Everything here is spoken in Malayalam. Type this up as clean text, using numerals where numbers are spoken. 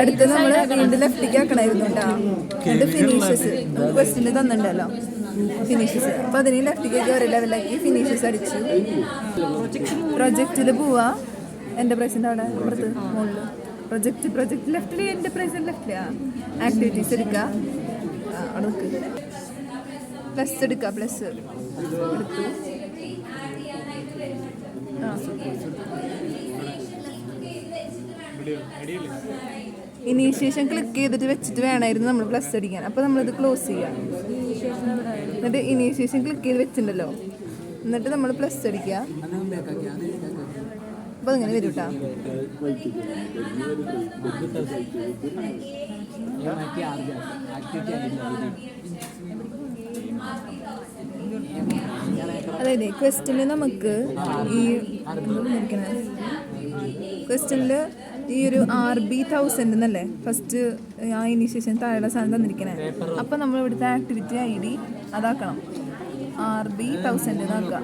അടുത്ത് നമ്മൾ വീണ്ടും ലെഫ്റ്റിലേക്ക് ആക്കണമായിരുന്നു കേട്ടോ. എന്നിട്ട് ഫിനിഷസ് നമുക്ക് ക്വസ്റ്റിന് തന്നിട്ടുണ്ടല്ലോ ഫിനിഷസ്, അപ്പോൾ അതിന് ലെഫ്റ്റിലേക്ക് ഒരു ലെവലാക്കി ഫിനിഷസ് അടിച്ചു. പ്രൊജക്റ്റിൽ പോവാ എൻ്റർപ്രൈസിൻ്റെ അവിടെ അപ്പുറത്ത് മുകളിൽ പ്രൊജക്റ്റ് ലെഫ്റ്റിൽ എൻ്റർപ്രൈസിൻ്റെ ലെഫ്റ്റിലാ ആക്ടിവിറ്റീസ് എടുക്കുക. അവിടെ നിൽക്കുക, പ്ലസ് എടുക്കുക, പ്ലസ് എടുത്തു. ഇനീഷ്യേഷൻ ക്ലിക്ക് ചെയ്തിട്ട് വെച്ചിട്ട് വേണമായിരുന്നു നമ്മൾ പ്ലസ് അടിക്കാൻ. അപ്പോൾ നമ്മളിത് ക്ലോസ് ചെയ്യാം. എന്നിട്ട് ഇനീഷ്യേഷൻ ക്ലിക്ക് ചെയ്ത് വെച്ചിട്ടുണ്ടല്ലോ, എന്നിട്ട് നമ്മൾ പ്ലസ് അടിക്കുക. അപ്പോൾ അതിങ്ങനെ വരും കേട്ടോ. അതായത് ക്വസ്റ്റ്യനിൽ നമുക്ക് ഈ ക്വസ്റ്റ്യനിൽ ഈ ഒരു RB1000 എന്നല്ലേ ഫസ്റ്റ് ആ ഇനീഷ്യേഷൻ താഴെ സാധനം തന്നിരിക്കണേ. അപ്പം നമ്മൾ ഇവിടുത്തെ ആക്ടിവിറ്റി ID അതാക്കണം, RB1000 എന്നാക്കുക.